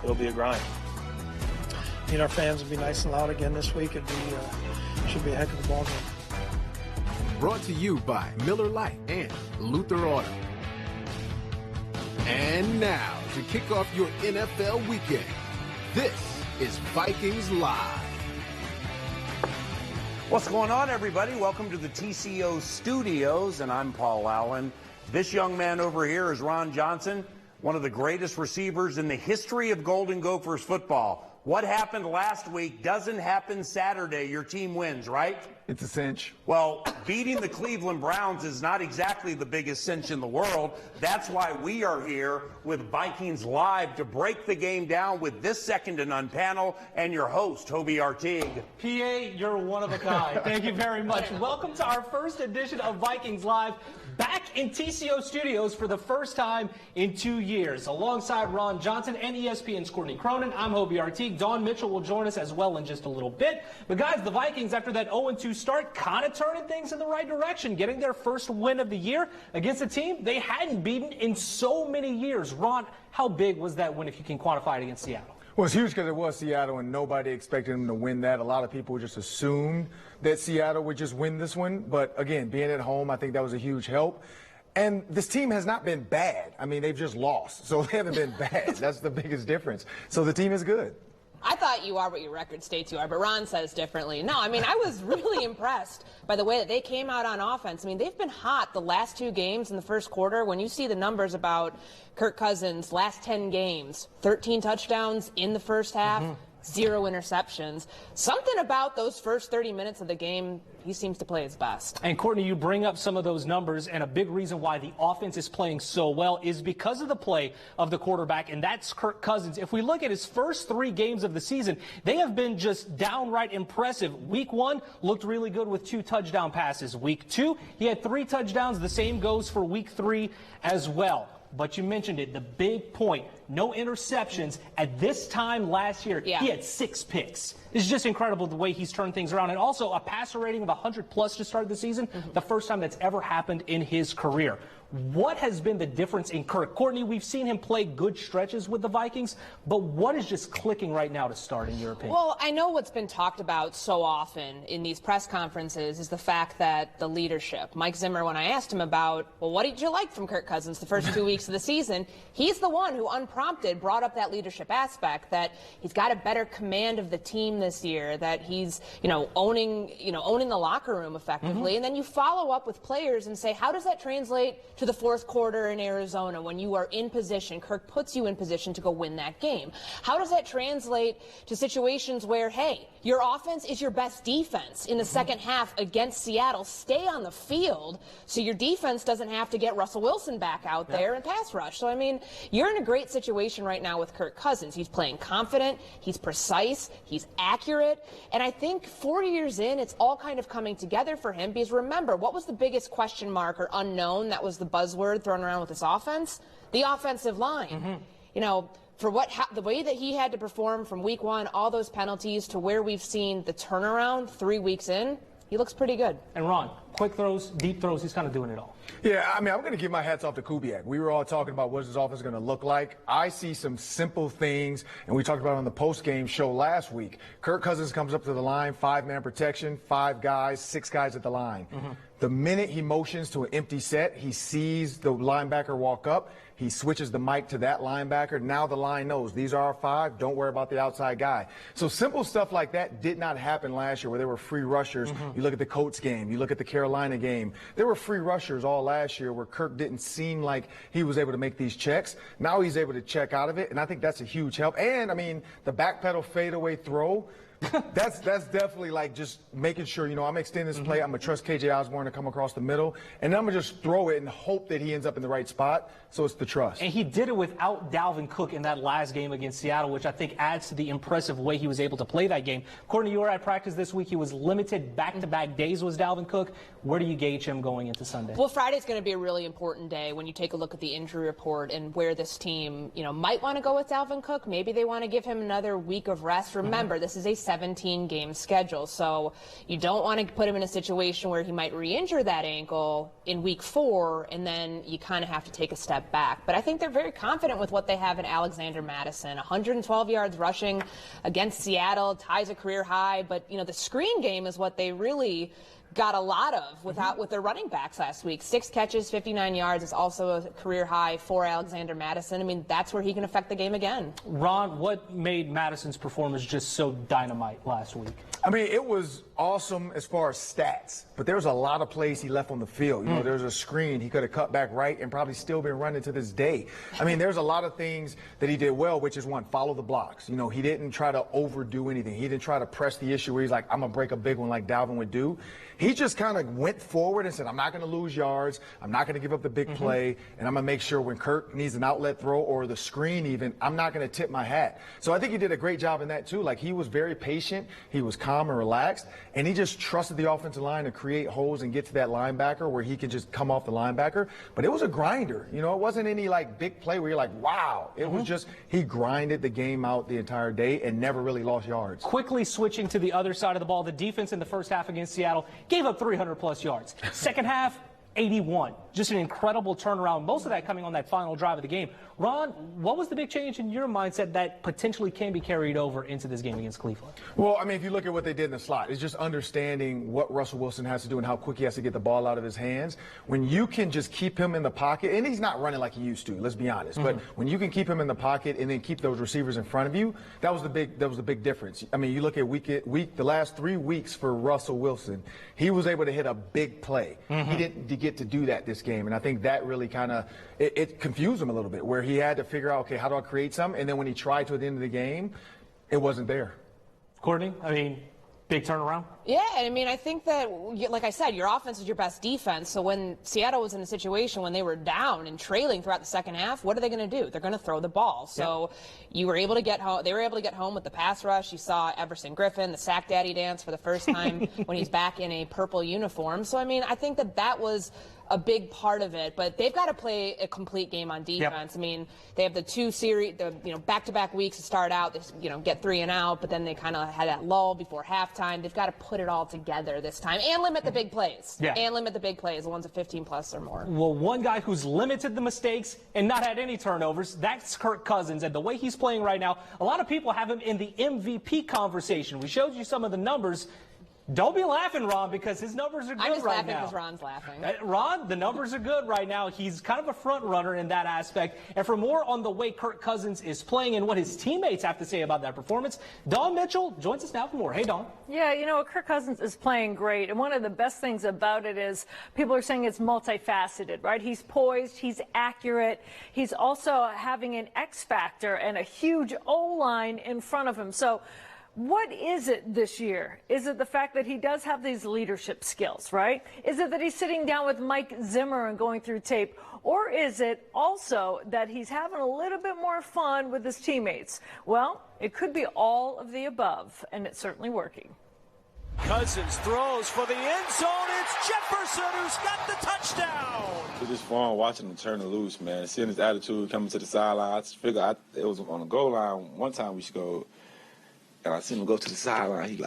it'll be a grind. Need our fans to be nice and loud again this week. Should be a heck of a ball game. Brought to you by Miller Lite and Luther Auto. And now, to kick off your NFL weekend, this is Vikings Live. What's going on, everybody? Welcome to the TCO Studios, and I'm Paul Allen. This young man over here is Ron Johnson, one of the greatest receivers in the history of Golden Gophers football. What happened last week doesn't happen Saturday. Your team wins, right? It's a cinch. Well, beating the Cleveland Browns is not exactly the biggest cinch in the world. That's why we are here with Vikings Live to break the game down with this second to none panel and your host, Hobie Artigue. PA, you're one of a kind. Thank you very much. Welcome to our first edition of Vikings Live, back in TCO Studios for the first time in 2 years. Alongside Ron Johnson and ESPN's Courtney Cronin, I'm Hobie Artigue. Dawn Mitchell will join us as well in just a little bit. But guys, the Vikings, after that 0-2 start, kind of turning things in the right direction, getting their first win of the year against a team they hadn't beaten in so many years. Ron, how big was that win if you can quantify it against Seattle? Well, it's huge because it was Seattle, and nobody expected them to win that. A lot of people just assumed that Seattle would just win this one. But, again, being at home, I think that was a huge help. And this team has not been bad. I mean, they've just lost. So they haven't been bad. That's the biggest difference. So the team is good. I thought you are what your record states you are, but Ron says differently. No, I mean, I was really impressed by the way that they came out on offense. I mean, they've been hot the last 2 games in the first quarter. When you see the numbers about Kirk Cousins' last 10 games, 13 touchdowns in the first half, 0 interceptions. Something about those first 30 minutes of the game, he seems to play his best. And Courtney, you bring up some of those numbers, and a big reason why the offense is playing so well is because of the play of the quarterback, and that's Kirk Cousins. If we look at his first 3 games of the season, they have been just downright impressive. Week 1 looked really good with 2 touchdown passes. Week 2, he had 3 touchdowns. The same goes for week 3 as well. But you mentioned it, the big point, no interceptions. At this time last year, he had 6 picks. It's just incredible the way he's turned things around. And also a passer rating of 100+ to start the season, the first time that's ever happened in his career. What has been the difference in Kirk? Courtney, we've seen him play good stretches with the Vikings, but what is just clicking right now to start, in your opinion? Well, I know what's been talked about so often in these press conferences is the fact that the leadership. Mike Zimmer, when I asked him about, well, what did you like from Kirk Cousins the first 2 weeks of the season, he's the one who unprompted brought up that leadership aspect, that he's got a better command of the team this year, that he's, owning the locker room effectively. And then you follow up with players and say, how does that translate to the fourth quarter in Arizona when you are in position? Kirk puts you in position to go win that game. How does that translate to situations where, hey, your offense is your best defense in the second half against Seattle? Stay on the field so your defense doesn't have to get Russell Wilson back out there and pass rush. So, I mean, you're in a great situation right now with Kirk Cousins. He's playing confident, he's precise, he's accurate, and I think 4 years in, it's all kind of coming together for him, because remember, what was the biggest question mark or unknown that was the buzzword thrown around with this offense? The offensive line. For the way that he had to perform from week 1, all those penalties, to where we've seen the turnaround 3 weeks in, he looks pretty good. And Ron, quick throws, deep throws, he's kind of doing it all. Yeah, I mean, I'm going to give my hats off to Kubiak. We were all talking about what his offense going to look like. I see some simple things, and we talked about it on the post-game show last week. Kirk Cousins comes up to the line, 5-man protection, 5 guys, 6 guys at the line. The minute he motions to an empty set, he sees the linebacker walk up. He switches the mic to that linebacker. Now the line knows these are our 5. Don't worry about the outside guy. So simple stuff like that did not happen last year, where there were free rushers. You look at the Colts game. You look at the Carolina game. There were free rushers all last year where Kirk didn't seem like he was able to make these checks. Now he's able to check out of it, and I think that's a huge help. And, I mean, the backpedal fadeaway throw, that's definitely like just making sure, I'm extending this play. I'm going to trust KJ Osborne to come across the middle, and I'm going to just throw it and hope that he ends up in the right spot. So it's the trust. And he did it without Alvin Cook in that last game against Seattle, which I think adds to the impressive way he was able to play that game. Courtney, you were at practice this week. He was limited back-to-back days, was Alvin Cook. Where do you gauge him going into Sunday? Well, Friday's going to be a really important day when you take a look at the injury report and where this team, might want to go with Alvin Cook. Maybe they want to give him another week of rest. Remember, this is a 17-game schedule. So you don't want to put him in a situation where he might re-injure that ankle in week 4, and then you kind of have to take a step back. But I think they're very confident with what they have in Alexander Madison. 112 yards rushing against Seattle, ties a career high. But, you know, the screen game is what they really got a lot of with their running backs last week. 6 catches, 59 yards is also a career high for Alexander Madison. I mean, that's where he can affect the game again. Ron, what made Madison's performance just so dynamite last week? I mean, it was awesome as far as stats, but there was a lot of plays he left on the field. You know, there was a screen he could have cut back right and probably still been running to this day. I mean, there's a lot of things that he did well, which is one, follow the blocks. You know, he didn't try to overdo anything. He didn't try to press the issue where he's like, I'm going to break a big one like Dalvin would do. He just kind of went forward and said, I'm not going to lose yards. I'm not going to give up the big play. And I'm going to make sure when Kirk needs an outlet throw or the screen even, I'm not going to tip my hat. So I think he did a great job in that too. Like, he was very patient. He was calm and relaxed. And he just trusted the offensive line to create holes and get to that linebacker where he can just come off the linebacker. But it was a grinder. You know, it wasn't any like big play where you're like, wow. It was just, he grinded the game out the entire day and never really lost yards. Quickly switching to the other side of the ball, the defense in the first half against Seattle gave up 300-plus yards. Second half, 81. Just an incredible turnaround, most of that coming on that final drive of the game. Ron, what was the big change in your mindset that potentially can be carried over into this game against Cleveland? Well, I mean, if you look at what they did in the slot, it's just understanding what Russell Wilson has to do and how quick he has to get the ball out of his hands. When you can just keep him in the pocket, and he's not running like he used to, let's be honest, but when you can keep him in the pocket and then keep those receivers in front of you, that was the big difference. I mean, you look at the last 3 weeks for Russell Wilson, he was able to hit a big play. He didn't get to do that this game, and I think that really kind of it confused him a little bit, where he had to figure out, okay, how do I create some? And then when he tried to at the end of the game, it wasn't there. Courtney, I mean, big turnaround? Yeah, I mean, I think that, like I said, your offense is your best defense. So when Seattle was in a situation when they were down and trailing throughout the second half, what are they going to do? They're going to throw the ball. So you were able to get home. They were able to get home with the pass rush. You saw Everson Griffin, the sack daddy dance for the first time when he's back in a purple uniform. So, I mean, I think that was a big part of it, but they've got to play a complete game on defense. I mean, they have the 2 series, back-to-back weeks to start out, they, get 3 and out, but then they kind of had that lull before halftime. They've got to put it all together this time and limit the big plays. And limit the big plays, the ones of 15 plus or more. Well, one guy who's limited the mistakes and not had any turnovers, that's Kirk Cousins. And the way he's playing right now, a lot of people have him in the MVP conversation. We showed you some of the numbers. Don't be laughing, Ron, because his numbers are good right now. I'm just laughing because Ron's laughing. Ron, the numbers are good right now. He's kind of a front runner in that aspect. And for more on the way Kirk Cousins is playing and what his teammates have to say about that performance, Dawn Mitchell joins us now for more. Hey, Dawn. Yeah, Kirk Cousins is playing great. And one of the best things about it is people are saying it's multifaceted, right? He's poised. He's accurate. He's also having an X factor and a huge O-line in front of him. So what is it this year? Is it the fact that he does have these leadership skills, right? Is it that he's sitting down with Mike Zimmer and going through tape? Or is it also that he's having a little bit more fun with his teammates? Well, it could be all of the above, and it's certainly working. Cousins throws for the end zone. It's Jefferson who's got the touchdown. It's just fun watching him turn it loose, man. Seeing his attitude coming to the sideline. I figured it was on the goal line one time we scored. And I seen him go to the sideline.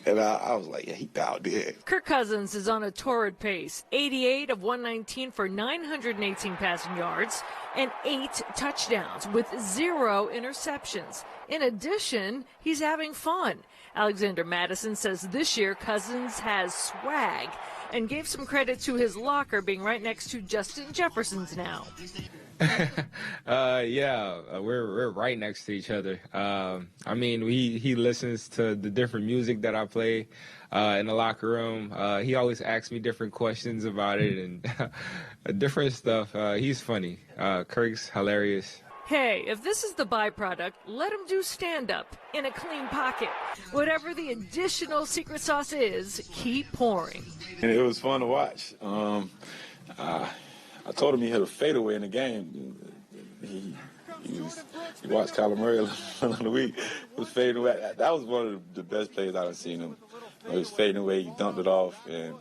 And I was like, yeah, he fouled it. Kirk Cousins is on a torrid pace. 88 of 119 for 918 passing yards and 8 touchdowns with 0 interceptions. In addition, he's having fun. Alexander Madison says this year Cousins has swag and gave some credit to his locker being right next to Justin Jefferson's now. We're right next to each other. I mean, he listens to the different music that I play in the locker room. He always asks me different questions about it and different stuff. He's funny. Kirk's hilarious. Hey, if this is the byproduct, let him do stand-up in a clean pocket. Whatever the additional secret sauce is, keep pouring. And it was fun to watch. I told him he hit a fadeaway in the game. He watched Kyler Murray on the week. It was fading away. That was one of the best plays I've seen him. He was fading away. He dumped it off and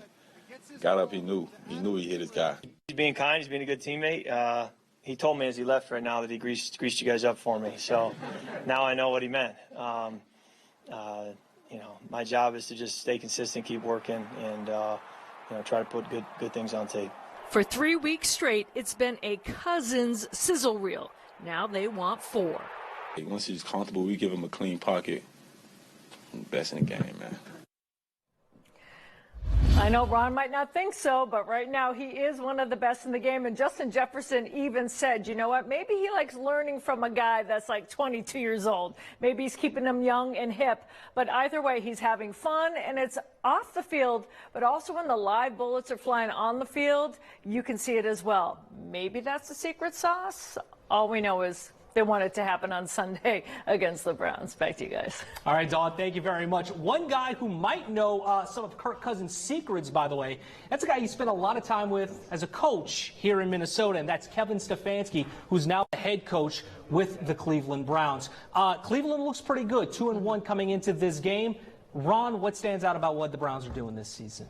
got up. He knew he hit his guy. He's being kind. He's being a good teammate. He told me as he left right now that he greased you guys up for me. So now I know what he meant. my job is to just stay consistent, keep working, and try to put good things on tape. For 3 weeks straight, it's been a Cousins sizzle reel. Now they want 4. Once he's comfortable, we give him a clean pocket. Best in the game, man. I know Ron might not think so, but right now he is one of the best in the game. And Justin Jefferson even said, you know what, maybe he likes learning from a guy that's like 22 years old. Maybe he's keeping him young and hip. But either way, he's having fun, and it's off the field, but also when the live bullets are flying on the field, you can see it as well. Maybe that's the secret sauce. All we know is they want it to happen on Sunday against the Browns. Back to you guys. All right, Dawn, thank you very much. One guy who might know some of Kirk Cousins' secrets, by the way, that's a guy he spent a lot of time with as a coach here in Minnesota, and that's Kevin Stefanski, who's now the head coach with the Cleveland Browns. Cleveland looks pretty good, 2-1 coming into this game. Ron, what stands out about what the Browns are doing this season?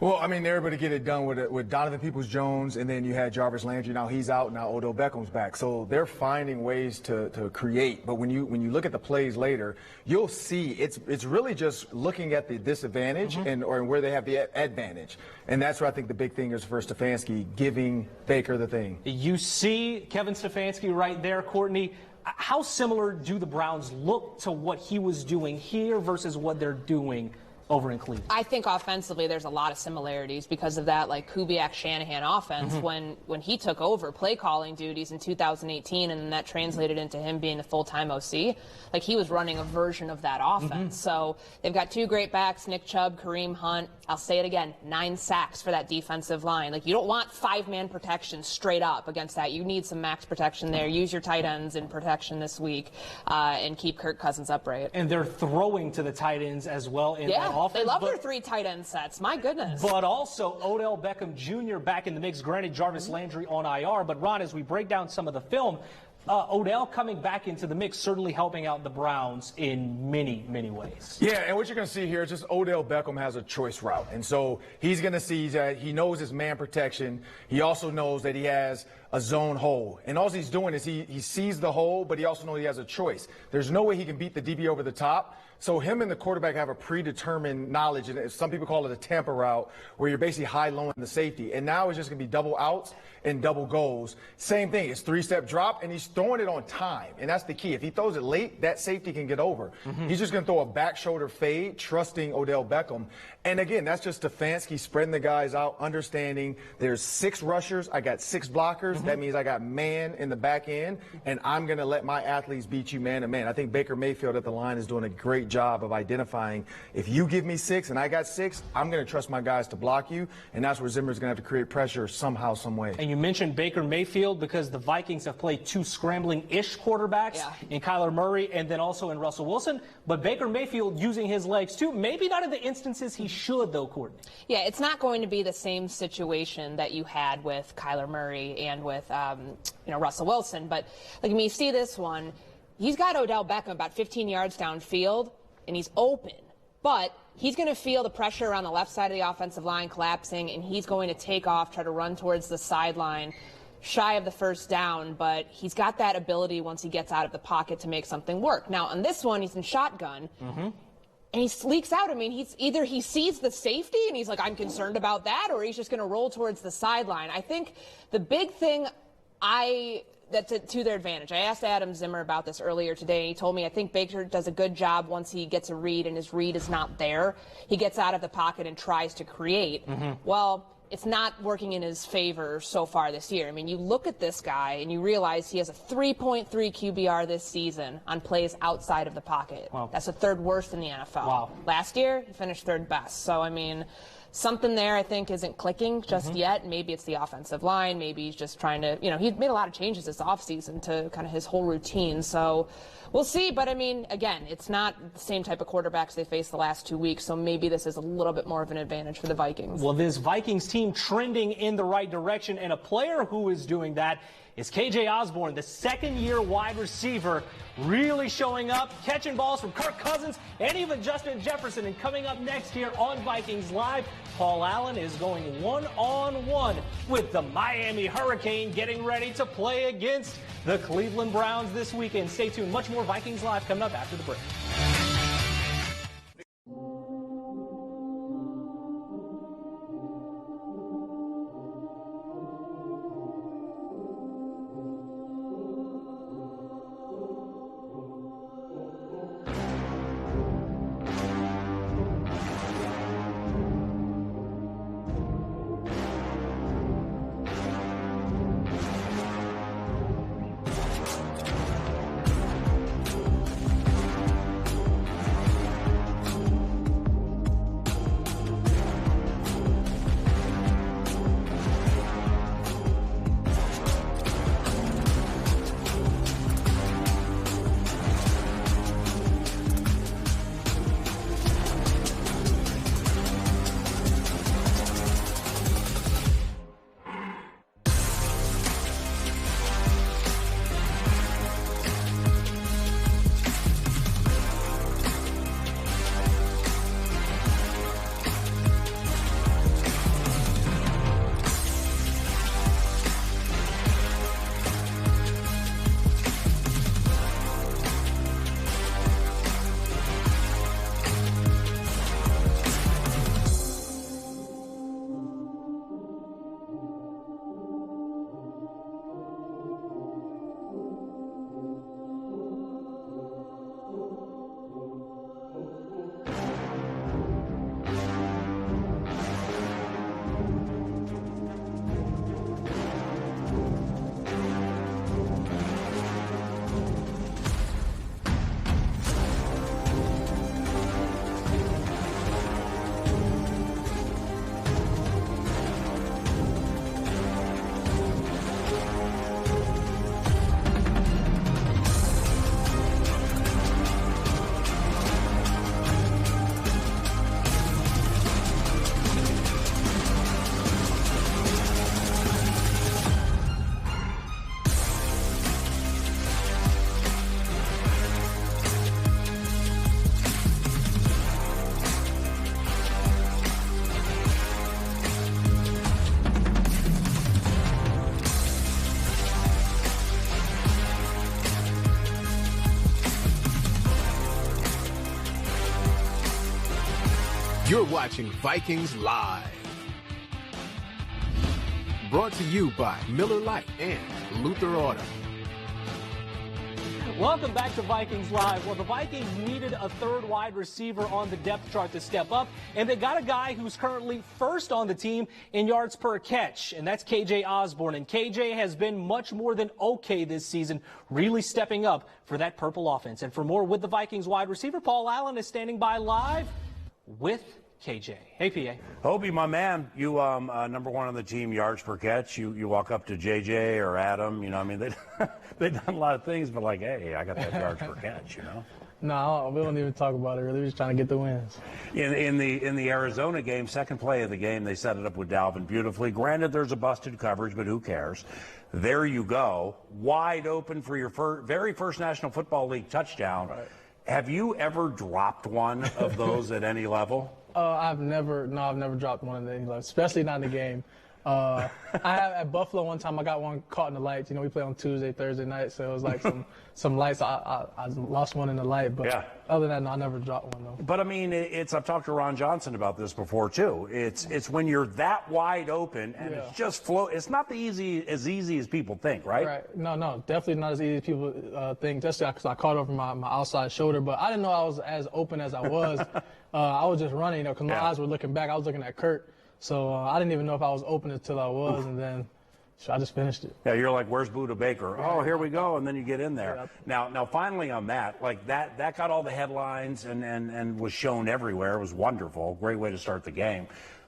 Well, I mean, they're able to get it done with Donovan Peoples-Jones, and then you had Jarvis Landry. Now he's out. Now Odell Beckham's back. So they're finding ways to create. But when you look at the plays later, you'll see it's really just looking at the disadvantage or where they have the advantage. And that's what I think the big thing is for Stefanski, giving Baker the thing. You see Kevin Stefanski right there, Courtney. How similar do the Browns look to what he was doing here versus what they're doing over in Cleveland? I think offensively there's a lot of similarities because of that Kubiak-Shanahan offense when he took over play calling duties in 2018, and then that translated into him being the full-time OC. Like, he was running a version of that offense. So they've got 2 great backs, Nick Chubb, Kareem Hunt. I'll say it again, 9 sacks for that defensive line. Like, you don't want 5-man protection straight up against that. You need some max protection there. Use your tight ends in protection this week and keep Kirk Cousins upright. And they're throwing to the tight ends as well in that offense. They love their 3 tight end sets. My goodness. But also Odell Beckham Jr. back in the mix. Granted, Jarvis Landry on IR. But, Ron, as we break down some of the film, Odell coming back into the mix, certainly helping out the Browns in many, many ways. Yeah, and what you're going to see here is just Odell Beckham has a choice route. And so he's going to see that he knows his man protection. He also knows that he has a zone hole. And all he's doing is he sees the hole, but he also knows he has a choice. There's no way he can beat the DB over the top. So him and the quarterback have a predetermined knowledge, and some people call it a Tampa route, where you're basically high-lowing the safety. And now it's just going to be double outs and double goals. Same thing. It's 3-step drop, and he's throwing it on time. And that's the key. If he throws it late, that safety can get over. He's just going to throw a back shoulder fade, trusting Odell Beckham. And, again, that's just Stefanski spreading the guys out, understanding there's 6 rushers. I got 6 blockers. That means I got man in the back end, and I'm going to let my athletes beat you man to man. I think Baker Mayfield at the line is doing a great job of identifying, if you give me 6 and I got 6, I'm going to trust my guys to block you, and that's where Zimmer's going to have to create pressure somehow, some way. And you mentioned Baker Mayfield because the Vikings have played 2 scrambling-ish quarterbacks in Kyler Murray and then also in Russell Wilson, but Baker Mayfield using his legs too, maybe not in the instances he should, though, Courtney. Yeah, it's not going to be the same situation that you had with Kyler Murray and with Russell Wilson, but you see this one, he's got Odell Beckham about 15 yards downfield, and he's open, but he's going to feel the pressure around the left side of the offensive line collapsing, and he's going to take off, try to run towards the sideline, shy of the first down, but he's got that ability once he gets out of the pocket to make something work. Now, on this one, he's in shotgun, and he leaks out. I mean, he sees the safety, and he's like, I'm concerned about that, or he's just going to roll towards the sideline. I think the big thing that's to their advantage. I asked Adam Zimmer about this earlier today, and he told me, I think Baker does a good job once he gets a read and his read is not there. He gets out of the pocket and tries to create. Well, it's not working in his favor so far this year. I mean, you look at this guy and you realize he has a 3.3 QBR this season on plays outside of the pocket. Wow. That's the 3rd worst in the NFL. Wow. Last year, he finished 3rd best. So, I mean, something there I think isn't clicking just yet. Maybe it's the offensive line. Maybe he's just trying to, he's made a lot of changes this offseason to kind of his whole routine. So we'll see. But, I mean, again, it's not the same type of quarterbacks they faced the last 2 weeks. So maybe this is a little bit more of an advantage for the Vikings. Well, this Vikings team trending in the right direction, and a player who is doing that is KJ Osborne, the 2nd-year wide receiver, really showing up, catching balls from Kirk Cousins and even Justin Jefferson. And coming up next here on Vikings Live, Paul Allen is going one-on-one with the Miami Hurricane, getting ready to play against the Cleveland Browns this weekend. Stay tuned. Much more Vikings Live coming up after the break. You're watching Vikings Live. Brought to you by Miller Lite and Luther Auto. Welcome back to Vikings Live. Well, the Vikings needed a third wide receiver on the depth chart to step up, and they got a guy who's currently first on the team in yards per catch, and that's KJ Osborne. And KJ has been much more than okay this season, really stepping up for that purple offense. And for more with the Vikings wide receiver, Paul Allen is standing by live with KJ. Hey, PA. Hobie, my man, you number one on the team, yards per catch. You walk up to JJ or Adam, you know, I mean, they've done a lot of things, but like, hey, I got that yards per catch, you know. No, we don't even talk about it, really. We're just trying to get the wins. In the Arizona game, second play of the game, they set it up with Dalvin beautifully. Granted, there's a busted coverage, but who cares? There you go, wide open for your very first National Football League touchdown. Right. Have you ever dropped one of those at any level? I've never dropped one of them, especially not in the game. I have at Buffalo one time. I got one caught in the lights. You know, we play on Tuesday, Thursday night, so it was like some lights. I lost one in the light, but yeah. Other than that, no, I never dropped one though. But I mean, I've talked to Ron Johnson about this before too. It's when you're that wide open and it's just flow. It's not as easy as people think, right? Right. No, definitely not as easy as people think. Just because I caught over my outside shoulder, but I didn't know I was as open as I was. I was just running, you know, because my eyes were looking back. I was looking at Kurt. So I didn't even know if I was open until I was, and then I just finished it. Yeah, you're like, where's Buda Baker? Oh, here we go, and then you get in there. Yeah. Now, finally on that, like that got all the headlines and was shown everywhere. It was wonderful. Great way to start the game.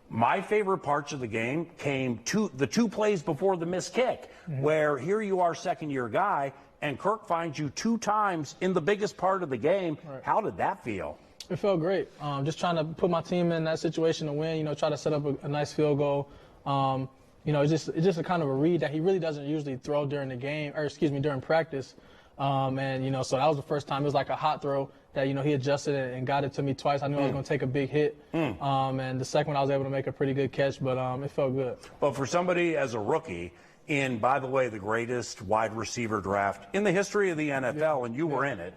My favorite parts of the game came the two plays before the missed kick, where here you are, second-year guy, and Kirk finds you 2 times in the biggest part of the game. Right. How did that feel? It felt great. Just trying to put my team in that situation to win, you know, try to set up a nice field goal. You know, it's just a kind of a read that he really doesn't usually throw during the game, or excuse me, during practice. And, you know, so that was the first time. It was like a hot throw that, you know, he adjusted it and got it to me twice. I knew I was going to take a big hit. And the second one, I was able to make a pretty good catch, but it felt good. But for somebody as a rookie, in, by the way, the greatest wide receiver draft in the history of the NFL, and you were in it,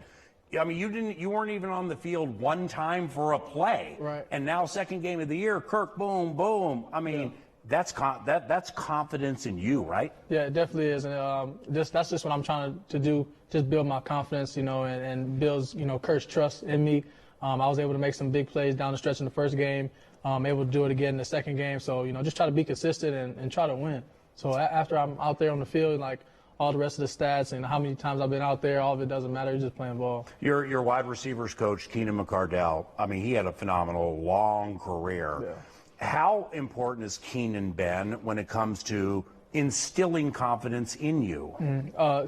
I mean, you weren't even on the field one time for a play. Right. And now, second game of the year, Kirk, boom, boom. I mean, that's confidence in you, right? Yeah, it definitely is. And that's just what I'm trying to do, just build my confidence, you know, and builds, you know, Kirk's trust in me. I was able to make some big plays down the stretch in the first game, able to do it again in the second game. So, you know, just try to be consistent and try to win. So after I'm out there on the field, like, all the rest of the stats and how many times I've been out there, all of it doesn't matter. You're just playing ball. Your wide receivers coach, Keenan McCardell, I mean, he had a phenomenal long career. Yeah. How important has Keenan been when it comes to instilling confidence in you?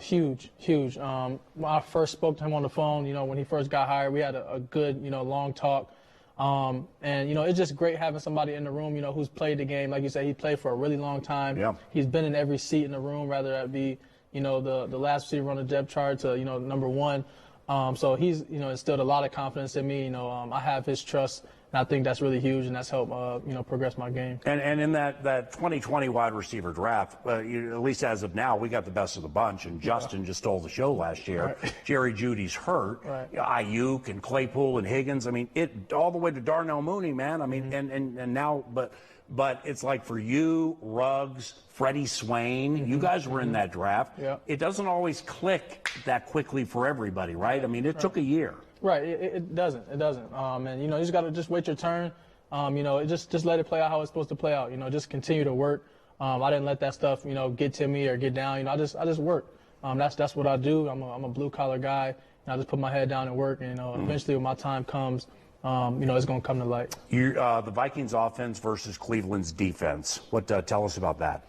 Huge. When I first spoke to him on the phone, you know, when he first got hired, we had a good, you know, long talk. And, you know, it's just great having somebody in the room, you know, who's played the game. Like you said, he played for a really long time. Yeah. He's been in every seat in the room, rather that be, you know, the last receiver on the depth chart to, you know, number one. So he's, you know, instilled a lot of confidence in me. You know, I have his trust, and I think that's really huge, and that's helped, you know, progress my game. And in that 2020 wide receiver draft, at least as of now, we got the best of the bunch, and Justin just stole the show last year. Right. Jerry Jeudy's hurt. Right. You know, Ayuk and Claypool and Higgins. I mean, it all the way to Darnell Mooney, man. I mean, and now, but it's like for you, Ruggs, Freddie Swain, you guys were in that draft. Yeah. It doesn't always click that quickly for everybody, right? I mean, it took a year. Right, it doesn't. And, you know, you just got to just wait your turn. You know, just let it play out how it's supposed to play out. You know, just continue to work. I didn't let that stuff, you know, get to me or get down. You know, I just work. That's what I do. I'm a blue-collar guy. And I just put my head down and work. And, you know, eventually when my time comes, you know, it's going to come to light. The Vikings offense versus Cleveland's defense. What tell us about that?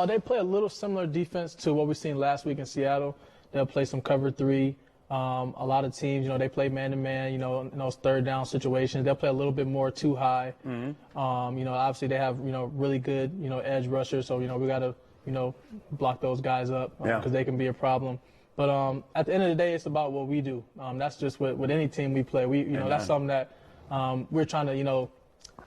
They play a little similar defense to what we seen last week in Seattle. They'll play some cover 3. A lot of teams, you know, they play man-to-man, you know, in those third down situations. They'll play a little bit more too high. You know, obviously they have, you know, really good, you know, edge rushers. So, you know, we got to, you know, block those guys up because they can be a problem. But at the end of the day, it's about what we do. That's just with any team we play. You know, that's something that we're trying to, you know,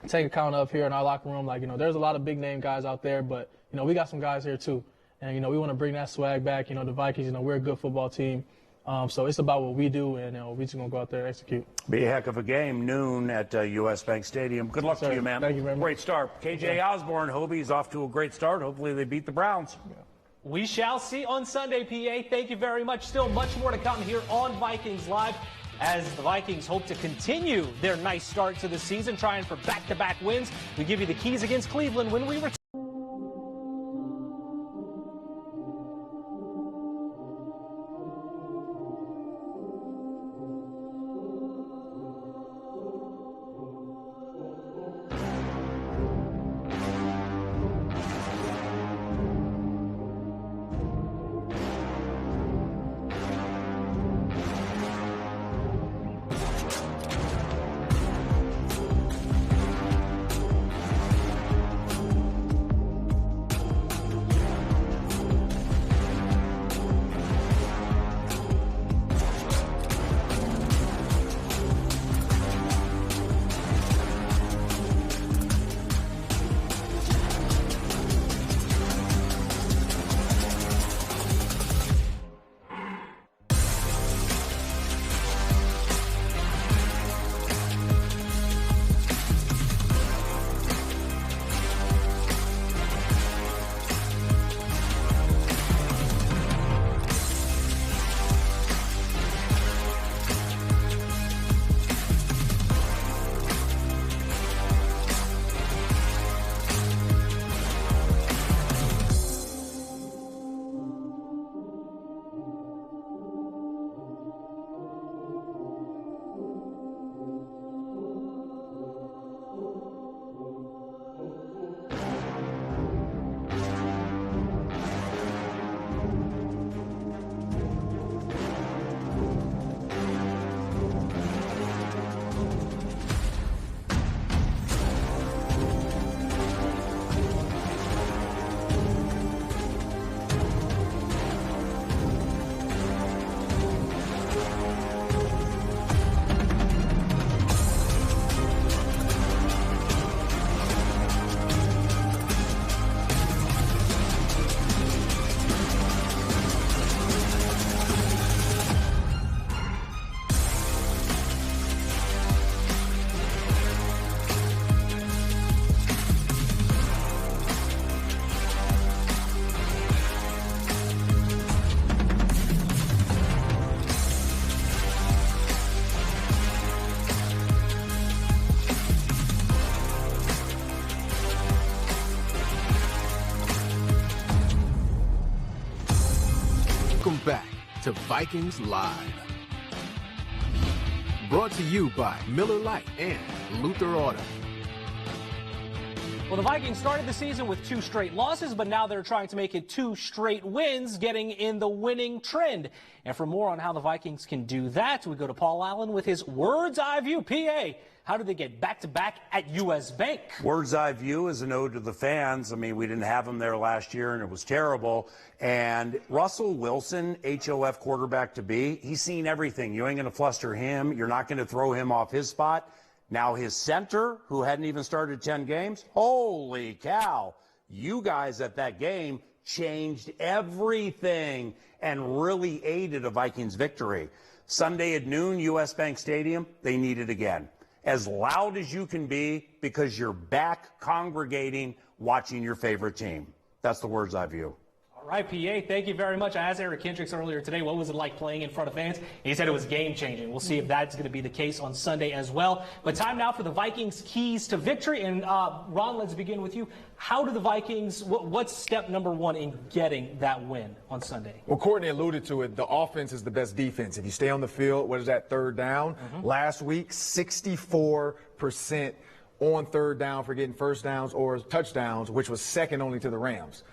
take account of here in our locker room. Like, you know, there's a lot of big-name guys out there, but, you know, we got some guys here too. And, you know, we want to bring that swag back. You know, the Vikings, you know, we're a good football team. So it's about what we do, and we're just going to go out there and execute. Be a heck of a game, noon at US Bank Stadium. Good luck to you, man. Thank you very much. Great start. KJ Osborne, Hobie's off to a great start. Hopefully they beat the Browns. Yeah. We shall see on Sunday, PA. Thank you very much. Still much more to come here on Vikings Live as the Vikings hope to continue their nice start to the season, trying for back-to-back wins. We give you the keys against Cleveland when we return. Welcome back to Vikings Live. Brought to you by Miller Lite and Luther Auto. Well, the Vikings started the season with 2 straight losses, but now they're trying to make it 2 straight wins, getting in the winning trend. And for more on how the Vikings can do that, we go to Paul Allen with his Words Eye View. PA, how did they get back-to-back at US Bank? Words Eye View is an ode to the fans. I mean, we didn't have them there last year, and it was terrible. And Russell Wilson, HOF quarterback to be, he's seen everything. You ain't going to fluster him. You're not going to throw him off his spot. Now his center, who hadn't even started 10 games, holy cow, you guys at that game changed everything and really aided a Vikings victory. Sunday at noon, US Bank Stadium, they need it again. As loud as you can be because you're back congregating, watching your favorite team. That's the Words Eye View. All right, PA, thank you very much. I asked Eric Kendricks earlier today, what was it like playing in front of fans? He said it was game-changing. We'll see if that's going to be the case on Sunday as well. But time now for the Vikings' keys to victory. And Ron, let's begin with you. How do the Vikings, what's step number 1 in getting that win on Sunday? Well, Courtney alluded to it. The offense is the best defense. If you stay on the field, what is that, third down? Last week, 64% on third down for getting first downs or touchdowns, which was second only to the Rams.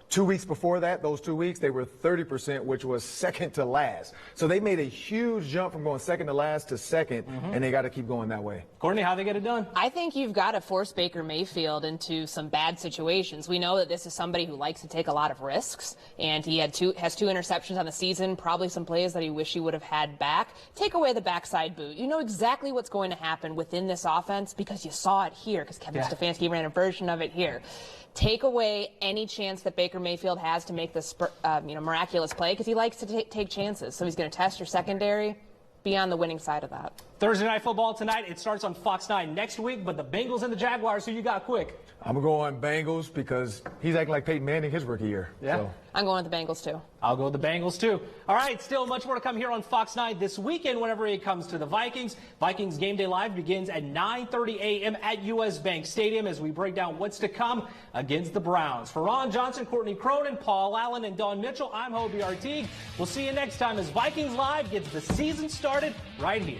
2 weeks before that, those 2 weeks, they were 30%, which was second to last. So they made a huge jump from going second to last to second, and they got to keep going that way. Courtney, how they get it done? I think you've got to force Baker Mayfield into some bad situations. We know that this is somebody who likes to take a lot of risks, and he has 2 interceptions on the season, probably some plays that he wish he would have had back. Take away the backside boot. You know exactly what's going to happen within this offense because you saw it here, because Kevin Stefanski ran a version of it here. Take away any chance that Baker Mayfield has to make this miraculous play because he likes to take chances. So he's going to test your secondary, be on the winning side of that. Thursday Night Football tonight. It starts on Fox 9 next week, but the Bengals and the Jaguars, who you got quick? I'm going Bengals because he's acting like Peyton Manning his rookie year. Yeah. So. I'm going with the Bengals, too. I'll go with the Bengals, too. All right, still much more to come here on Fox 9 this weekend whenever it comes to the Vikings. Vikings Game Day Live begins at 9:30 a.m. at U.S. Bank Stadium as we break down what's to come against the Browns. For Ron Johnson, Courtney Cronin, Paul Allen, and Dawn Mitchell, I'm Hobie Artigue. We'll see you next time as Vikings Live gets the season started right here.